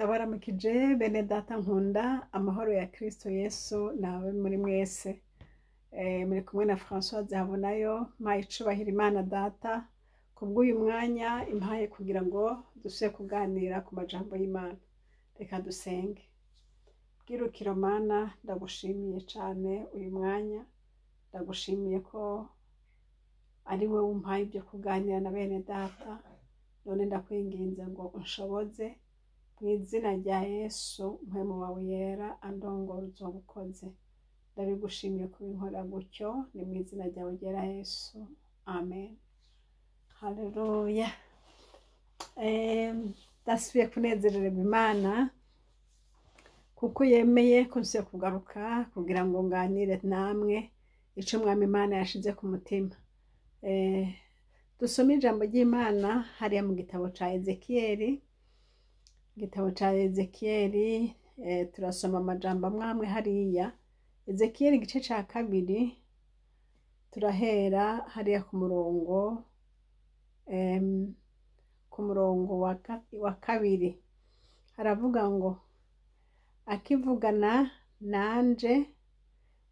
Ndabaramukije bene data nkunda amahoro ya Kristo Yesu nawe muri mwese. Muri kumwe na François Zabonayo, mpaye icubahiro Imana data kubw'uyu mwanya impaye kugira ngo dusubire kuganira ku majambo y'Imana. Reka dusenge. Bwirukiro Mana, ndagushimiye cane uyu mwanya, ndagushimiye ko ari wowe umpaye ibyo kuganira na bene data, none ndakwinginze ngo unshoboze mu izina rya Yesu, mpwemu wawe yera andongora uzoba ukoze. Ndabigushimiye kubinkora gutyo, ni mu izina ryawe ryera Yesu, amen. Haleluya. Ndasubiye kunezererwa Imana kuko yemeye ko nsubiye kugaruka kugira ngo nganire namwe ico Umwami Imana yashize ku mutima. Dusome ijambo ry'Imana hariya mu gitabo ca Ezekiyeli. Igitabo ca Ezekiyeli, turasoma amajambo amwe hariya. Ezekiyeli igice ca kabiri, turahera hariya ku murongo wa kabiri. Haravuga ngo, akivugana nanje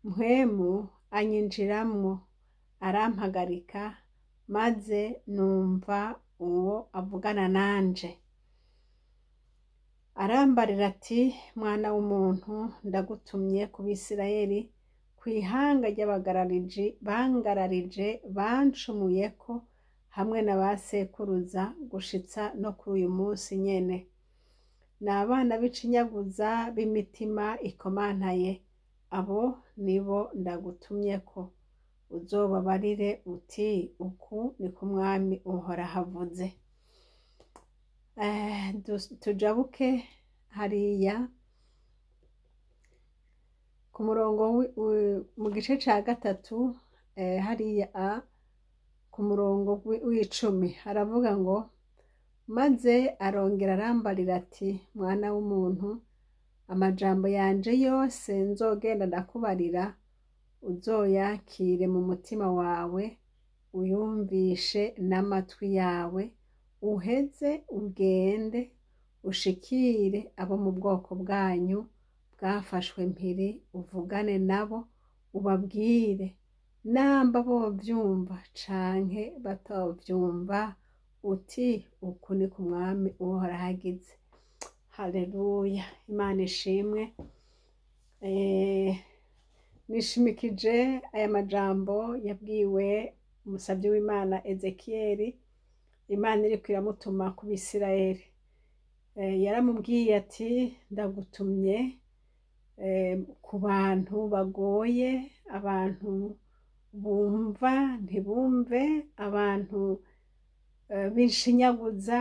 mpwemu anyinjiramwo arampagarika, maze numva uwo avugana nanje arambarira ati, mwana w'umuntu, ndagutumye ku Bisirayeli, kw'ihanga ry'abagarariji bangararije bancumuyeko hamwe na ba sekuruza gushitsa no kuri uyu munsi nyene. Ni abana b'icinyaguza b'imitima ikomantaye, abo nibo ndagutumyeko. Uzobabarire uti, uku niko Umwami uhoraho avuze. Tujabuke hariya ku murongo mu gice ca gatatu, hariya ku murongo w'icumi haravuga ngo, maze arongera arambarira ati, mwana w'umuntu, amajambo yanje yose nzogenda ndakubarira uzoyakire mu mutima wawe, uyumvishe n'amatwi yawe, uheze ugende ushikire abo mu bwoko bwanyu bwafashwe mpiri, uvugane nabo ubabwire, namba bovyumva canke batovyumva, uti uku niko Umwami uhoraho agize. Haleluya, Imana ishimwe. Nishimikije aya majambo yabwiwe umusavyi w'Imana Ezekiyeli. Imana iriko iramutuma ku Bisirayeli. Yaramubwiye ati, ndagutumye ku bantu bagoye, abantu bumva ntibumve, abantu b'inshinyaguza,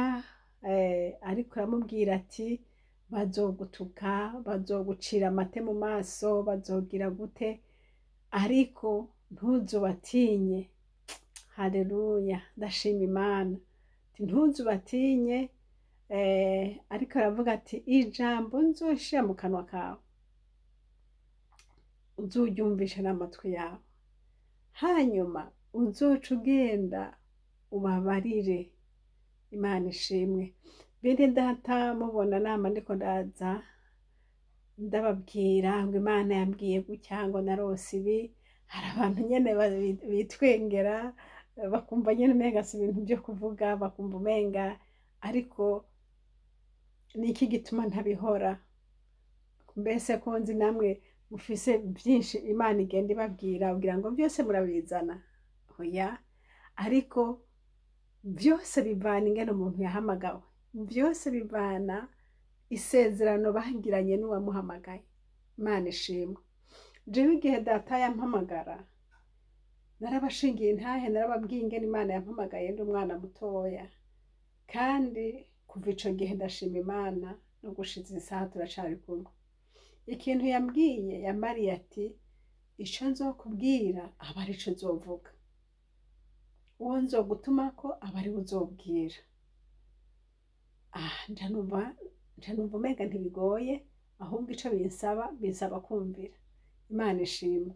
ariko aramubwira ati, bazogutuka, bazogucira amate mu maso, bazogira gute, ariko ntuzobatinye. Haleluya, ndashima Imana. Ntuzubatinye, ariko aravuga ati, ijambo nzoshira mu kanwa kawe uzoryumvishe n'amatwi yawe, hanyuma uzoca ugenda ubabarire. Imana ishimwe. Bene data, mubona nama ndiko ndaza ndababwira ngo Imana yambwiye gutya, ngo narose ibi, hari abantu nyene bitwengera bakumva nyene umenga si ibintu byo kuvuga, bakumva umenga, ariko niki gituma ntabihora? Mbese ko nzi namwe mufise byinshi Imana igenda ibabwira, kugira ngo byose murabizana? Oya, ariko byose bivana ingene umuntu yahamagawe, byose bivana isezerano bagiranye n'uwamuhamagaye. Imana ishimwe. Jewe igihe data yampamagara, narabashingiye intahe, narababwiye ingene Imana yampamagaye ndi umwana mutoya, kandi kuva ico gihe ndashima Imana, no gushiza isaha turacari kumwe. Ikintu yambwiye, yambariye ati, ico nzokubwira aba ari co uzovuga, uwo nzogutumako aba ari we uzobwira. Nca numva umenga ntibigoye, ahubwo ico binsaba kumvira. Imana ishimwe.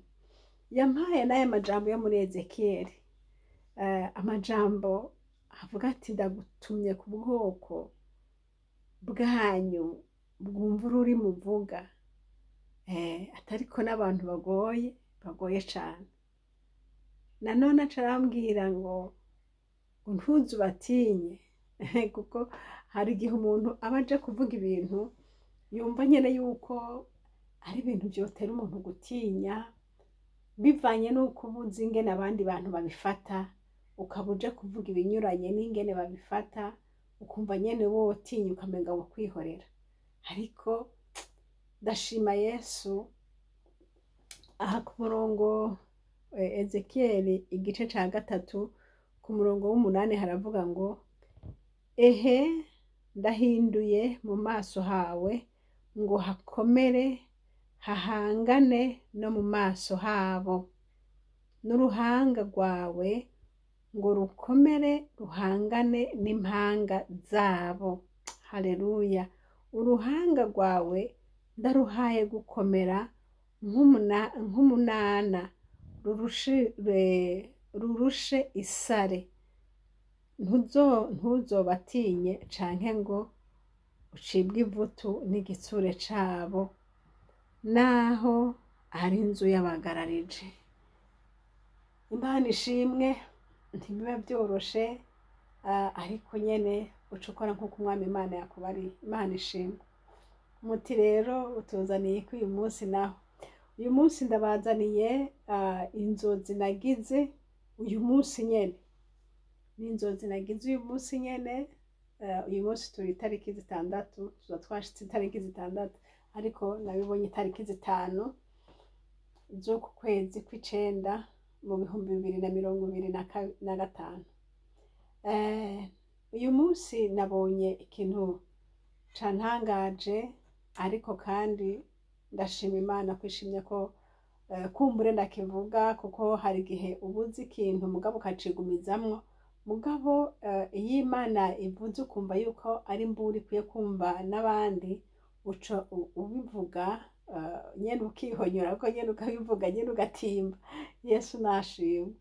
Yampaye n'aya majambo yo muri Ezekiyeli, amajambo avuga ati, ndagutumye ku bwoko bwanyu bwumva ururimi uvuga, atariko n'abantu bagoye cane. Nanone aca arambwira ngo ntuze ubatinye kuko hari igihe umuntu aba aje kuvuga ibintu yumva nyene yuko ari ibintu vyotera umuntu gutinya, bivanye n'uko ubuzi ingene abandi bantu babifata, ukaba uje kuvuga ibinyuranye n'ingene babifata, ukumva nyene wotinya ukamenga wo kwihorera. Ariko ndashima Yesu, aha ku murongo Ezekiyeli igice ca 3 ku murongo w'8 haravuga ngo ehe ndahinduye mu maso hawe ngo hakomere hahangane no mu maso habo, n'uruhanga rwawe ngo rukomere ruhangane n'impanga zabo. Haleluya! Uruhanga rwawe ndaruhaye gukomera nk'umunana rurushe isare. Ntuzobatinye canke ngo ucibwe ivutu n'igitsure cabo, naho ari inzu y'abagararije. Imana ishimwe, ntibiba vyoroshe, ariko nyene uca ukora nk'uko umwami Imana yakubariye. Imana ishimwe. Muti rero utuzaniye ko uyu munsi naho. Uyu munsi ndabazaniye inzozi nagize uyu munsi nyene. Ni inzozi nagize uyu munsi nyene. Uyu munsi turi itariki 6, tuza twashitse itariki 6, ariko nabibonye itariki 5 z'uku kwezi kw'icenda mu 2025. Uyu munsi nabonye ikintu cantangaje, ariko kandi ndashima Imana kwishimye ko kumbure ndakivuga, kuko hari igihe ubuze ikintu mugabo ukacigumizamwo, mugabo iyo Imana ivuze ukumva yuko ari imburi ikwiye kumva n'abandi, uca ubivuga nyene ukihonyora, ko nyene ukabivuga nyene ugatimba. Yesu nashimwe.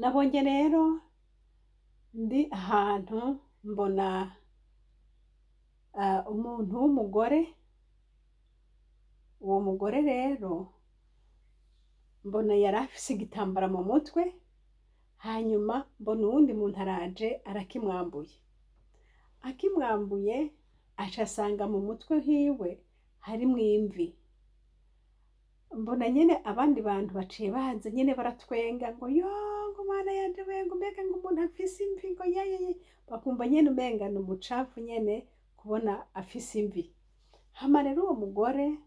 Nabonye rero ndi ahantu mbona umuntu w'umugore. Uwo mugore rero mbona yari afise igitambara mu mutwe, hanyuma mbona uwundi muntu araje arakimwambuye. Akimwambuye aca asanga mu mutwe hiwe harimwo imvi. Mbona nyene abandi bantu baciye baza nyene baratwenga ngo yo ngo Mana yanje we ngo mbega ngo umuntu afise imvi ngo yeye, bakumva nyene umenga ni umucafu nyene kubona afise imvi. Hama rero uwo mugore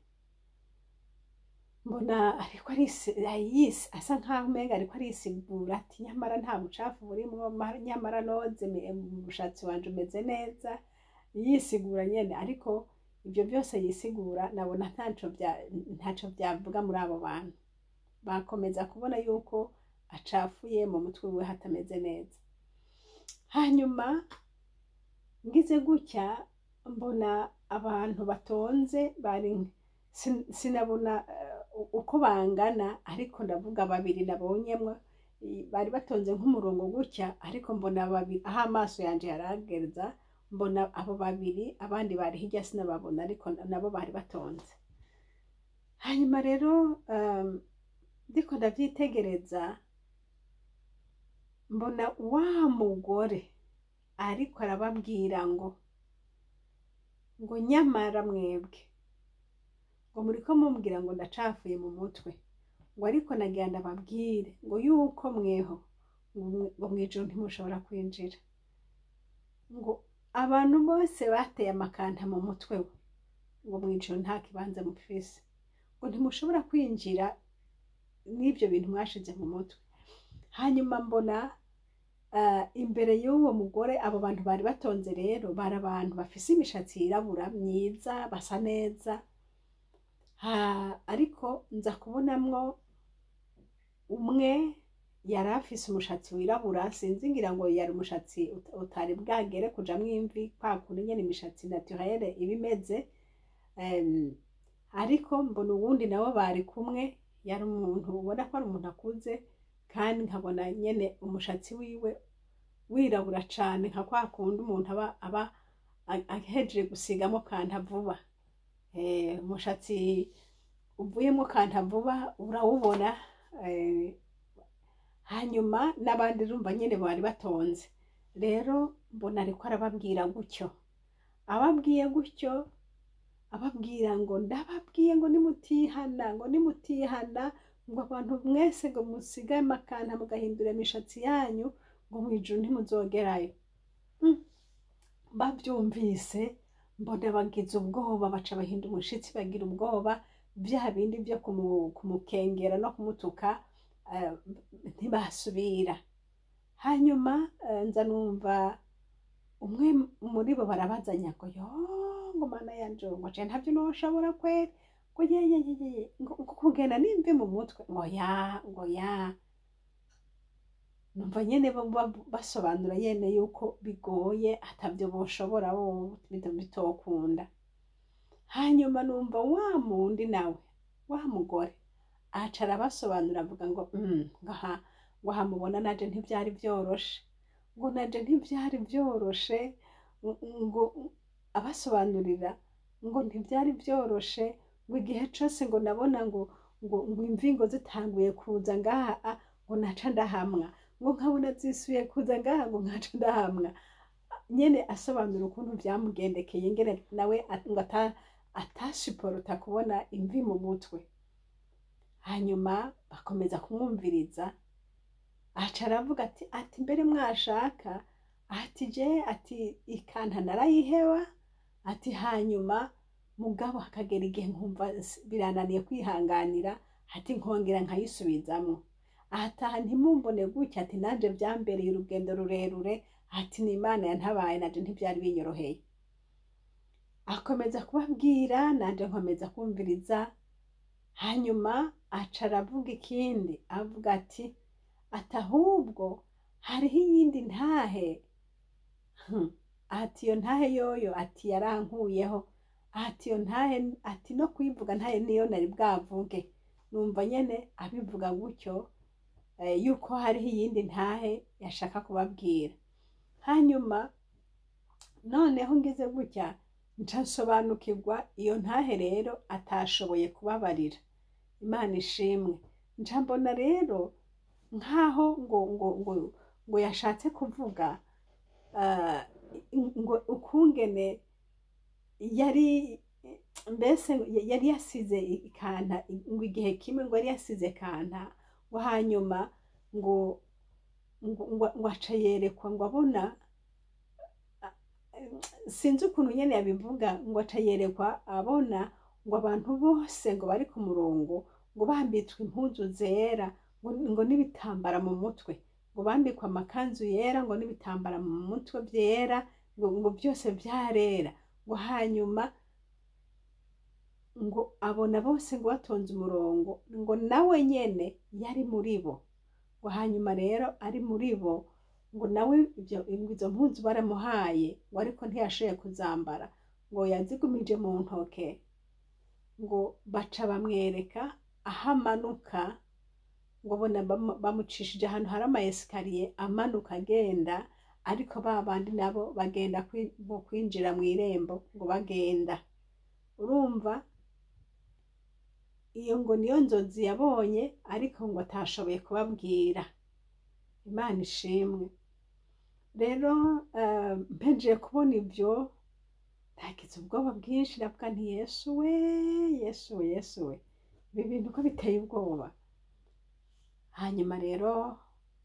mbona ariko asa nkaho umenga ariko arisigura ati nyamara nta bucafu burimwo, nyamara noze umushatsi wanje umeze neza, yisigura nyene. Ariko ibyo byose yisigura nabona ntaco byavuga muri abo bantu. Bakomeza kubona yuko acafuye mu mutwe we hatameze neza. Hanyuma ngize gutya mbona abantu batonze, sinabona uko bangana, ariko ndavuga babiri nabonyemwo bari batonze nk'umurongo gutya, ariko mbona babiri aho amaso yanje yaragereza, mbona abo babiri, abandi bari hirya sinababona, ariko nabo bari batonze. Hanyuma rero ndiko ndavyitegereza, mbona wa mugore ariko arababwira ngo nyamara mwebwe ngo muriko mumbwira ngo ndacafuye mu mutwe, ngo ariko nagira ndababwire ngo yuko mweho ngo mwijuru ntimushobora kwinjira, ngo abantu bose bateye amakanta mu mutwe we ngo mwijuru nta kibanza mufise, ngo ntimushobora kwinjira n'ibyo bintu mwashize mu mutwe. Hanyuma mbona imbere y'uwo mugore abo bantu bari batonze rero bari abantu bafise imishatsi yirabura myiza, basa neza. Ariko nza kubonamwo umwe yari afise umushatsi wirabura, sinzi ngira ngo yari umushatsi utari bwagere kujamwo imvi, kwa kundi nyene imishatsi naturelle ibimeze. Ariko mbona uwundi nabo bari kumwe, yari umuntu ubona ko ari umuntu akuze, kandi nkabona nyene umushatsi wiwe wirabura cane, nka kwa kundi umuntu aba ahejeje gusigamo kanta vuba. Umushatsi uvuyemo kanta vuba urawubona. Hanyuma n'abandi urumva nyine bari batonze. Rero mbona ariko arababwira gutyo, ababwiye gutyo, ababwira ngo ndababwiye ngo nimutihana, ngo nimutihana, ngo abantu mwese ngo musigaye amakanta mugahindura imishatsi yanyu, ngo mwijuru ntimuzogerayo. Babyumvise mbona bagize ubwoba, baca bahinda umushitsi, bagira ubwoba, bya bindi byo kumukengera no kumutuka ntibasubira. Hanyuma nza numva umwe muri bo barabazanya ngo yo ngo mana yanje ngo je ntavyo noshobora kwera ngo yeye ngo kugenda nimve mu mutwe ngo ya numva nyene basobanura yene yuko bigoye atavyo boshobora bo bitokunda. Hanyuma numva wa mundi nawe wa mugore aca arabasobanura avuga ngo ngaha wahamubona naje ntivyari vyoroshe, ngo naje ntivyari vyoroshe, ngo abasobanurira ngo ntivyari vyoroshe, ngo igihe cose ngo nabona ngo imvingo zitanguye kuza ngaha ngo naca ndahamwa, ngo nkabona zisuye kuza ngaha ngo nkaca ndahamwa. Nyene asobanura ukuntu vyamugendekeye ngene nawe ngo atasiporota kubona imvi mu mutwe. Hanyuma bakomeza kumwumviriza, aca aravuga ati mbere mwashaka ati je ati ikanta narayiheba, ati hanyuma mugabo hakagera igihe nkumva birananiye kwihanganira, ati nkongera nkayisubizamwo, ataha ntimumbone gutya, ati nanje vyambereye urugendo rurerure, ati ni Imana yantabaye, naje ntivyari binyoroheye. Akomeza kubabwira, nanje nkomeza kumviriza. Hanyuma aca aravuga ikindi, avuga ati ahubwo hariho iyindi ntahe, ati iyo ntahe yoyo ati yarankuyeho, ati iyo ntahe ati no kuyivuga ntahe niyo nari bwavuge. Numva nyene abivuga gutyo yuko hariho iyindi ntahe yashaka kubabwira. Hanyuma noneho ngize gutya nca nsobanukirwa iyo ntahe rero atashoboye kubabarira. Imana ishimwe. Nca mbona rero nkaho ngo yashatse kuvuga ngo ukungene yari mbese yari yasize ikanta, ngo igihe kimwe ngo yari yasize kanta, ngo hanyuma ngo aca yerekwa ngo abona, sinzi ukuntu nyene yabivuga, ngo aca yerekwa abona ngo abantu bose ngo bari ku murongo ngo bambitswe impuzu zera, ngo n'ibitambara mu mutwe, ngo bambikwa amakanzu yera, ngo n'ibitambara mu mutwe vyera, ngo byose vyarera, ngo hanyuma ngo abona bose ngo batonze umurongo, ngo nawe nyene yari muri bo, ngo hanyuma rero ari muri bo, ngo nawe izo mpuzu baramuhaye, ngo ariko ntiyashoboye kuzambara, ngo yazigumije mu ntoke, ngo baca bamwereka aho amanuka, ngo bona bamucishije ahantu hari ama esikariye amanuka agenda, ariko babandi nabo bagenda kwinjira mu irembo ngo bagenda. Urumva iyo ngo niyo nzozi yabonye, ariko ngo atashoboye kubabwira. Imana ishimwe. Rero mpejeje kubona ibyo nagize ubwoba bwinshi, ndavuga nti Yesu we, Yesu we, Yesu we, ibi bintu ko biteye ubwoba. Hanyuma rero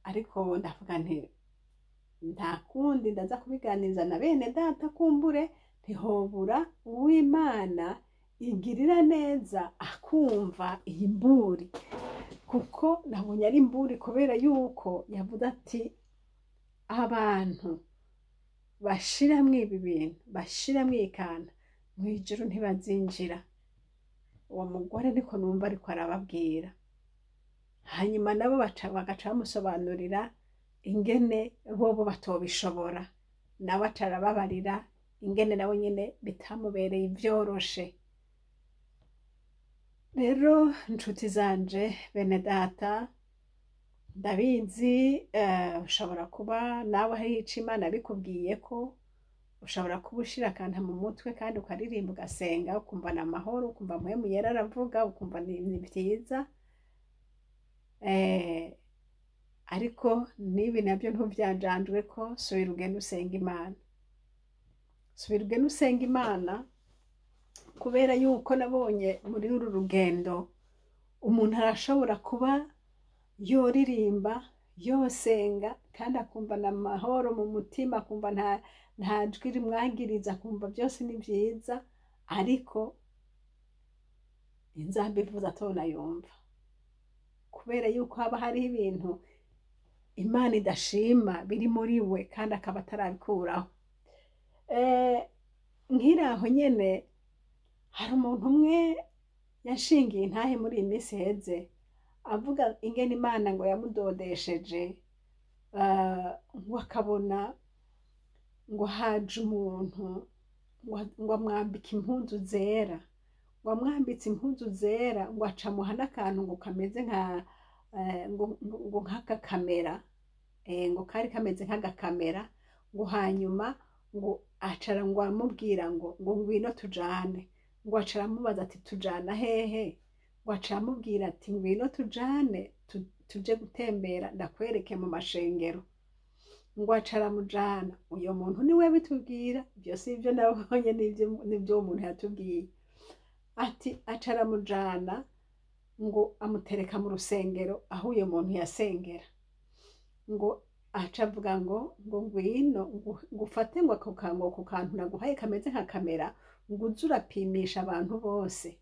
ariko ndavuga nti nta kundi ndaza kubiganiriza na bene data, kumbure ntihobura uw'Imana igirira neza akumva iyi mburi, kuko nabonye ari imburi kubera yuko yavuze ati abantu bashiramwo ibi bintu, bashiramwo ikanta, mwijuru ntibazinjira. Uwo mugore niko numva ariko arababwira. Hanyuma nabo bagaca bamusobanurira ingene bobo batobishobora, nawe aca arababarira ingene nawe nyene bitamubereye ivyoroshe. Rero nshuti zanje, bene data, ndabizi ushobora kuba nawe hari ico Imana bikubwiye ko ushobora kuba ushira akantu mu mutwe kandi ukaririmba ugasenga ukumva ni amahoro, ukumva mpwemu yera aravuga, ukumva ni byiza. Ariko n'ibi nabyo ntuvyajanjwe ko subira ugenda usenga Imana, subira ugenda usenga Imana, kubera yuko nabonye muri uru rugendo umuntu arashobora kuba yoririmba yosenga kandi akumva na mahoro mu mutima, akumva nta jwi rimwagiriza, akumva byose ni byiza, ariko inzamba ivuza atona yumva, kubera yuko haba hariho ibintu Imana idashima biri muri we kandi akaba atarabikuraho. Nkiraho nyene hari umuntu umwe yashingiye intahe muri iyi minsi heze avuga ingene Imana ngo yamudodesheje, ngo akabona ngo haje umuntu ngo amwambike impuzu zera, ngo amwambitse impuzu zera, ngo acamuha n'akantu ngo kameze ngo nk'agakamera, ngo kari kameze nk'agakamera, ngo hanyuma ngo acara ngo amubwira ngo ngwino tujane, ngo acara amubaza ati tujana hehe, ngo acara amubwira ati ngwino tujane tuje gutembera ndakwereke mu mashengero, ngo acara amujana. Uyo muntu niwe bitubwira, ibyo si ibyo nabonye, nibyo uwo muntu yatubwiye, ati acara amujana ngo amutereka mu rusengero aho uyo muntu yasengera, ngo aca avuga ngo ngwino ngufate ngo ako kantu naguhaye kameze nka kamera, ngo uze urapimisha abantu bose.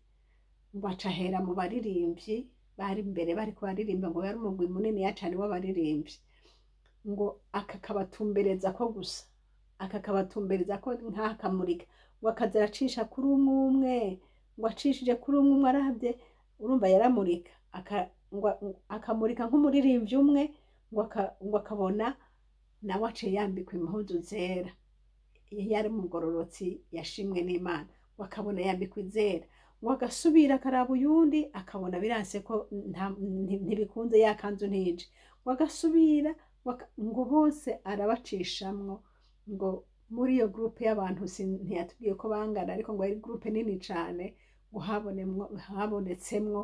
Ngo aca ahera mu baririmbyi bari imbere bariko baririmba, ngo yari umugwi munini yacane w'abaririmbyi, ngo akakabatumbereza ko gusa, akakabatumbereza ko nk'akamurika, ngo akaza aracisha kuri umwe umwe, ngo acishije kuri umwe umwe arabye, urumva yaramurika, akamurika nk'umuririmbyi umwe, ngo akabona nawe aciye yambikwa impuzu zera, yari mugororotsi yashimwe n'Imana, ngo akabona yambikwa izera, ngo agasubira akaraba uyundi akabona biranse ko ntibikunze yakanzu ntije, ngo agasubira, ngo bose arabacishamwo. Ngo muri iyo groupe y'abantu ntiyatubwiye ko bangana, ariko ngo ari groupe nini cane, ngo habonetsemwo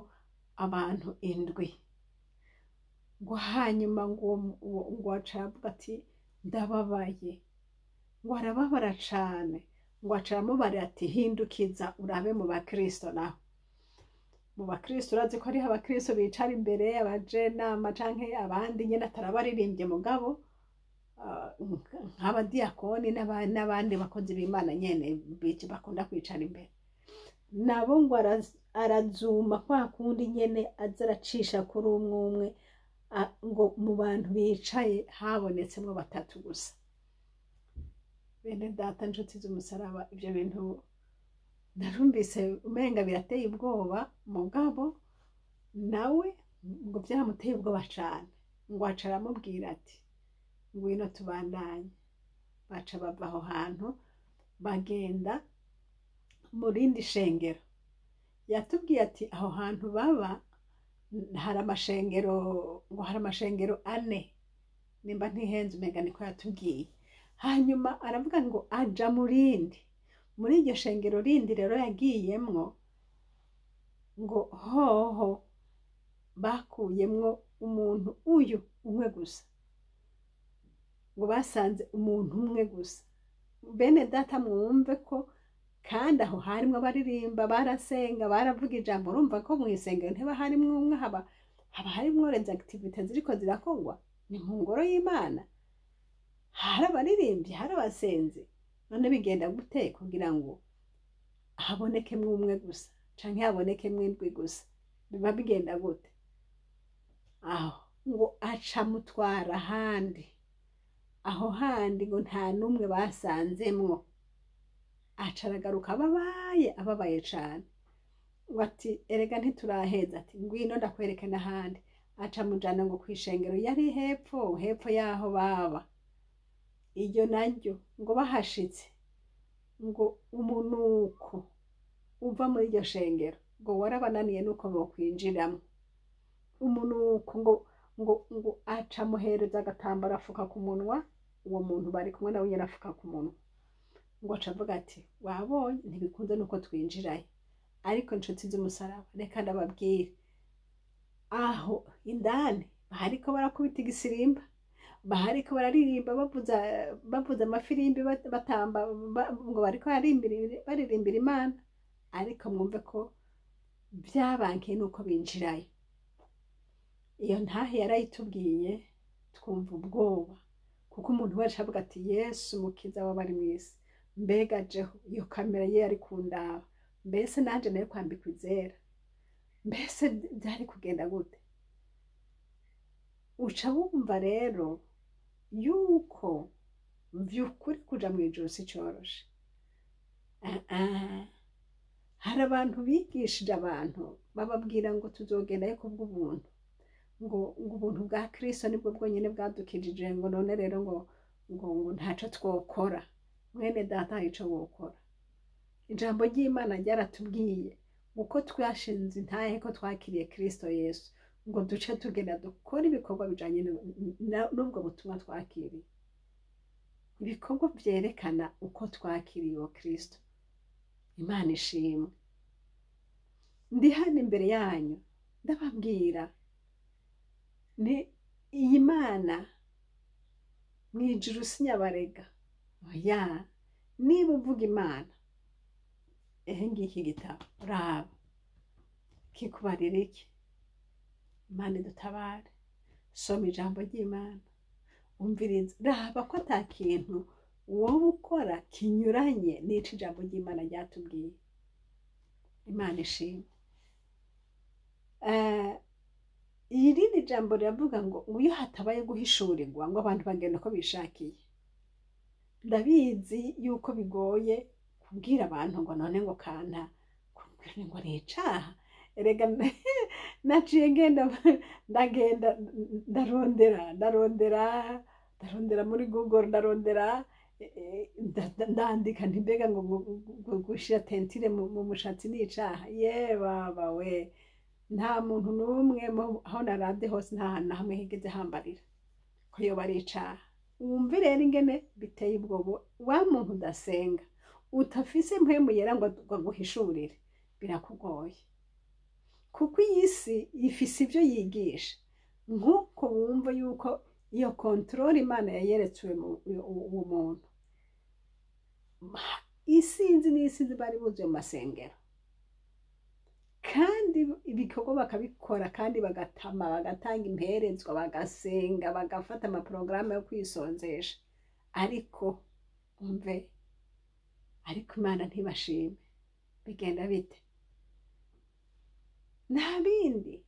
abantu 7. Ngo hanyuma ngo aca avuga ati ndababaye, ngo arababara cane, ngo aca aramubara ati hindukiza urabe mu bakristo naho. Mu bakristo urazi ko hariho abakristo bicara imbere abajenama canke abandi nyene atarabaririmbye mugabo nk'abadiyakoni n'abandi bakozi b'Imana nyene bakunda kwicara imbere, nabo ngo arazuma kwa kundi nyene aza aracisha kuri umwe umwe, ngo mu bantu bicaye habonetsemwo 3 gusa. Bene data nshuti z'umusaraba, ibyo bintu narumvise umenga birateye ubwoba, mugabo nawe ngo byaramuteye ubwoba cane, ngo aca aramubwira ati ngwino tubandanye. Baca bava aho hantu bagenda mu rindi shengero. Yatubwiye ati aho hantu baba hari amashengero, ngo hari amashengero 4 nimba ntihenze, umenga niko yatubwiye. Hanyuma aravuga ngo aja muri iryo shengero rindi rero yagiyemwo, ngo hoho bakuyemwo umuntu uyu umwe gusa, ngo basanze umuntu umwe gusa. Bene data mwumve ko kandi aho harimwo abaririmba, barasenga, baravuga ijambo, urumva ko mw'isengero ntiba harimwo umwe, haba harimwo les activités ziriko zirakogwa, ni mu ngoro y'Imana, hari abaririmbyi, hari abasenzi. None bigenda gute kugira ngo habonekemwo umwe gusa canke habonekemwo 7 gusa? Biba bigenda gute? Aho ngo aca mutwara handi, aho handi ngo nta numwe basanzemwo, aca aragaruka ababaye cane, ngo ati erega ntituraheza, ati ngwino ndakwereke n'ahandi. Aca mujana ngo kwishengero yari hepfo yaho baba. Iryo naryo ngo bahashitse, ngo umunuko uva muri iryo shengero ngo warabananiye nuko bokwinjiramwo. Umunuko ngo aca muhereza agatambara afuka ku munwa, uwo muntu bari kumwe nawe nyene afuka ku munwa. ngo aca avuga ati wabonye ntibikunze nuko twinjirayo. Ariko inshuti z'umusaraba, reka ndababwire, aho indani bahariko barakubita igisirimba, bahariko bararirimba bavuza amafirimbi batamba ngo bariko baririmbira Imana, ariko mwumve ko vyabankiye nuko binjirayo. Iyo ntahe yarayitubwiye twumva ubwoba, kuko umuntu wese avuga ati Yesu mukiza w'abari mw'isi, mbega jeho iyo kamera ye yari kundaba, mbese nanje nayo kwambikwa izera, mbese byari kugenda gute? Uca wumva rero yuko vy'ukuri kuja mw'ijuru si coroshe. Hari abantu bigishije abantu bababwira ngo tuzogendayo kubw'ubuntu, ngo ubuntu bwa Kristo nibwo bwonyene bwadukijije, ngo none rero ngo ntaco twokora. Mwene data ico wokora, ijambo ry'Imana ryaratubwiye uko twashinze intahe ko twakiriye Kristo Yesu, ngo duce tugenda dukora ibikorwa bijanye n'ubwo butumwa twakiriye, ibikorwa vyerekana uko twakiriye uwo Kristo. Imana ishimwe. Ndi hano imbere yanyu ndababwira ni iyi Mana mw'ijuru sinyabarega, oya, niba uvuga Imana, ngiki gitabo raba kikubarira iki? Imana idutabare. Soma ijambo ry'Imana, umviriza, raba ko ata kintu wowe ukora kinyuranye n'ico ijambo ry'Imana ryatubwiye. Imana ishimwe. Irindi jambo riravuga ngo iyo hatabaye guhishurirwa ngo abantu bagenda ko bishakiye. Ndabizi yuko bigoye kubwira abantu ngo none ngo kanta ngo ni icaha. Erega naciye ndagenda ndarondera muri Google, ndandika nti mbega ngo gushira tentire mu mushatsi ni icaha. Ye baba we, nta muntu n'umwe aho narabye hose nta hantu na hamwe higeze hambarira ko yoba ari icaha. Wumve rero ingene biteye ubwoba, wa muntu udasenga utafise mpwemu yera ngo aguhishurire, birakugoye, kuko iyi si ifise ivyo yigisha. Nk'uko wumva yuko iyo kontrole Imana yayeretswe uwo muntu, isinzi n'isinzi bari buzuye mu masengero, kandi ibikorwa bakabikora, kandi bagatama, bagatanga imperezwa, bagasenga, bagafata amaporogaramu yo kwisonzesha, ariko umve, ariko Imana ntibashime. Bigenda bite? Nta bindi,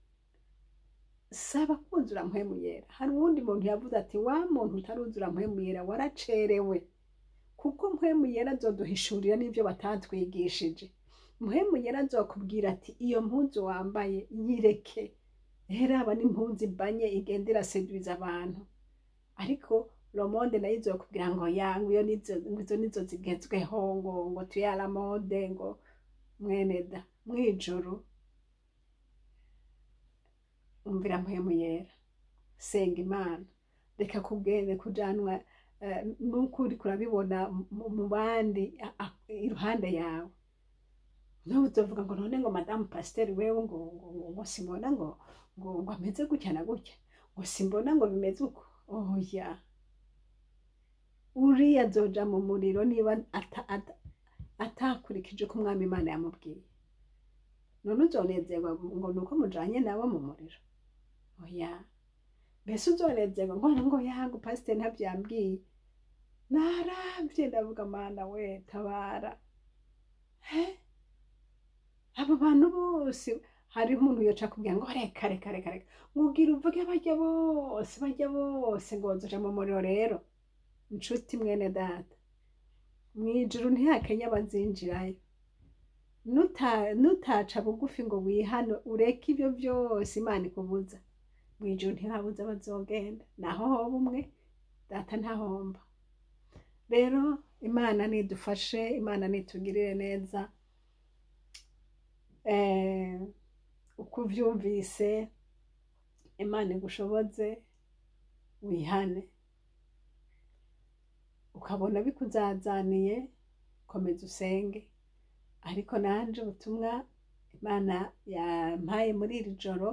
saba kuzura mpwemu yera. Hari uwundi muntu yavuze ati wa muntu utaruzura mpwemu yera waracerewe, kuko mpwemu yera azoduhishurira n'ivyo batatwigishije. Mpwemu yera azokubwira ati iyo mpuzu wambaye yireke, raba n'impuzu ibanye igenda iraseduza abantu. Ariko Romonde nayo izokubwira ngo yangu iyo nizo zigezweho, ngo tuyara mode, ngo mwene da mwijuru. Umvira mpwemu yera, senga Imana, reka kubwene kujanwa n'ukuri kurabibona mu bandi iruhande yawe. Ntuzovuga ngo none ngo Madame Pasteur wewe ngo simbona ngo ameze gutya na gutya, ngo simbona ngo bimeze uko. Oya, uriya azoja mu muriro niba atakurikije ko Umwami Imana yamubwiye. None uzonezerwa ngo nuko mujanye nabo mu muriro? Oya, mbese uzonezerwa ngo yangu Pasteur ntavyambwiye? Naravye ndavuga Mana we tabara. Abo bantu bose, hariho umuntu yoca kubwira ngo reka ngugira uvuge bajya bose ngo bazoja mu muriro. Rero inshuti mwene data, mwijuru ntihakenya bazinjirayo. Nutaca bugufi ngo wihane ureke ibyo byose Imana ikubuza, mwijuru ntihabuza bazogenda, naho hoba umwe data ntahomba. Rero Imana nidufashe, Imana nitugirire neza. Uko uvyumvise, Imana igushoboze wihane, ukabona bikuzazaniye komeza usenge. Ariko nanje ubutumwa Imana yampaye muri iri joro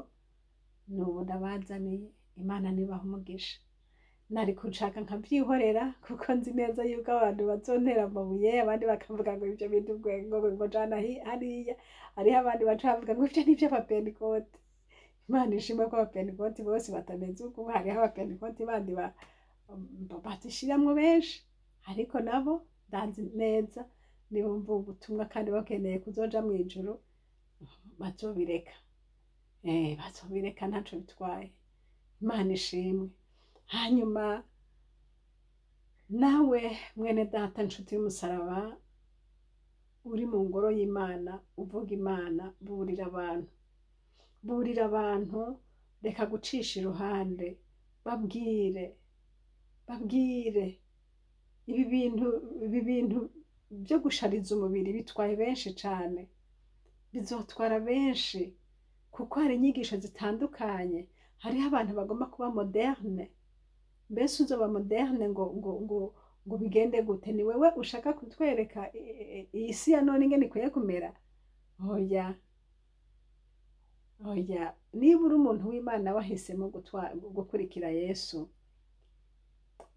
n'ubu ndabazaniye. Imana nibaha umugisha. Nari kushaka nkavyihorera kuko nzi neza yuko abantu bazontera amabuye, abandi bakavuga ngo ivyo bintu ngo jana hariya, hariho abandi baca bavuga ngo ivyo nivyo abapentekote. Imana ishimwe ko abapentekote bose batameze uko, hariho abapentekote bandi bazishiramwo benshi, ariko nabo ndazi neza nibumva ubutumwa kandi bakeneye kuzoja mw'ijuru bazobireka. Bazobireka ntaco bitwaye. Imana ishimwe. Hanyuma nawe mwene data nshuti y'umusaraba uri mu ngoro y'Imana, uvuga Imana, burira abantu, reka gucisha iruhande, babwire ibi bintu byo gushariza umubiri bitwaye benshi cane, bizotwara benshi, kuko hari inyigisho zitandukanye. Hariho abantu bagomba kuba moderne. Mbese uzoba moderne ngo bigende gute? Ni wewe ushaka kutwereka iyi si ya none ingene ikwiye kumera? Oya, niba uri umuntu w'Imana wahisemo gukurikira Yesu,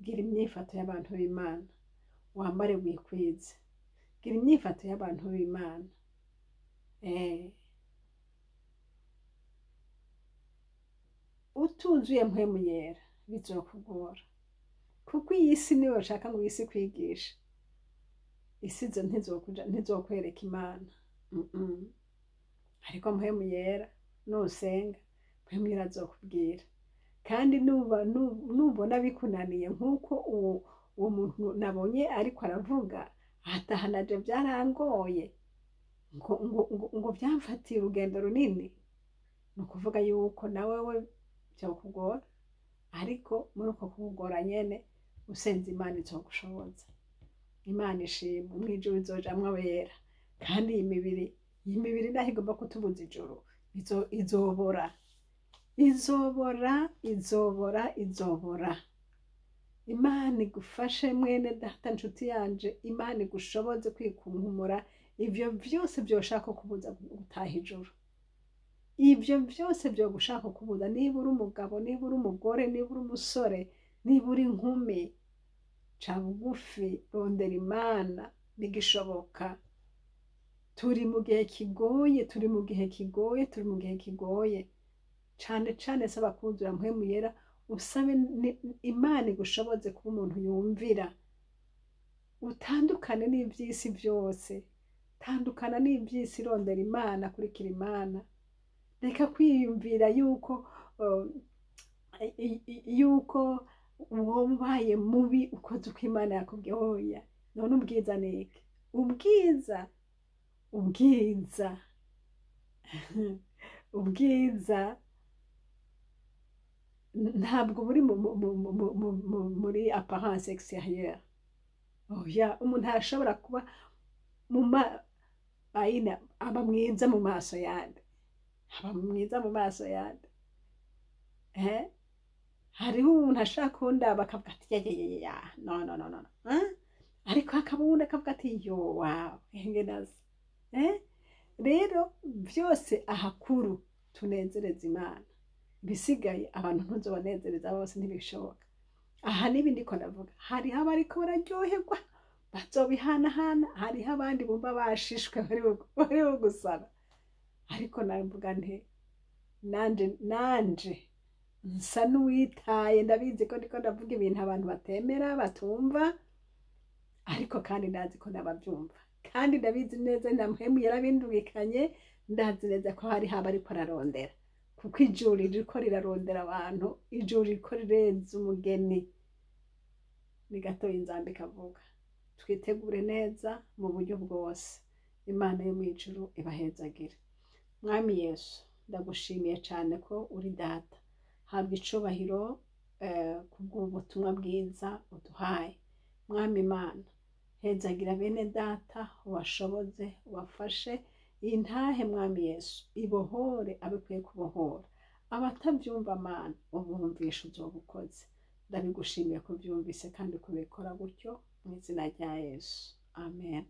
gira imyifato y'abantu b'Imana, wambare wikwize, gira imyifato y'abantu b'Imana. Utuzuye mpwemu yera bizokugora, kuko iyi si niwe ushaka ngo iyi si kwigisha. Isi zo ntizokwereka Imana. Ariko mpwemu yera nusenga, mpwemu yera azokubwira. Kandi nubona bikunaniye, nk'uko uwo muntu nabonye ariko aravuga, atahanaje byarangoye ngo byamfatiye urugendo runini, ni ukuvuga yuko nawe byokugora. Ariko muri uko kugora nyene usenze Imana izogushoboza. Imana ishimwe. Mw'ijuru izojamwo abera, kandi iyi mibiri naho igomba kutubuza ijuru, izobora. Imana igufashe mwene data nshuti yanje, Imana igushoboze kwikunkumura ivyo vyose vyoshaka kubuza gutaha ijuru. Ibyo byose byo gushaka kubuza, niba uri umugabo, niba uri umugore, niba uri umusore, niba uri inkumi, ca bugufi, rondera Imana bigishoboka. Turi mu gihe kigoye, cane saba kuzura mpwemu yera, usabe Imana igushoboze kuba umuntu yumvira. Utandukane n'ivy'isi byose, tandukana n'ivy'isi, rondera Imana, kurikira Imana. Reka kwiyumvira yuko ubaye mubi ukoze uko Imana yakubwiye. Oya, none ubwiza ni iki? Ubwiza ntabwo buri muri apparence extérieure. Oya, umuntu arashobora kuba aba mwiza mu maso yandi, hariho umuntu ashaka kundaba akavuga ati no, ariko hakaba uwundi akavuga ati yo wow, nazi. Rero byose ahakuru tunezereza Imana, bisigaye abantu ntuzobanezereza bose, ntibishoboka. Aha n'ibindi ko ndavuga, hariho abariko bararyoherwa bazobihanahana, hariho abandi bumva bashishwe bari gusara. Ariko navuga nti nanje nsa n'uwitaye, ndabizi ko ndiko ndavuga ibintu abantu batemera, batumva, ariko kandi ndazi ko nababyumva, kandi ndabizi neza na mpwemu yarabindugikanye. Ndazi neza ko hari haba ariko ararondera, kuko ijuru ririko rirarondera abantu, ijuru ririko rireza umugeni. Ni gato inzambi kavuga. Twitegure neza mu buryo bwose. Imana yo mw'ijuru ibahezagire. Mwami Yesu, ndagushimiye cyane ko uri data. Habwa icubahiro kubw'ubutumwa bwiza uduhaye. Mwami Imana, hezagira bene data, ubashoboze, ubafashe. Iyi ntahe Mwami Yesu ibohore abikwiye kubohora. Abatabyumva Mana, ubumvisha uzobukoze. Ndabigushimiye ko byumvise kandi kubikora gutyo, mu izina rya Yesu. Amen.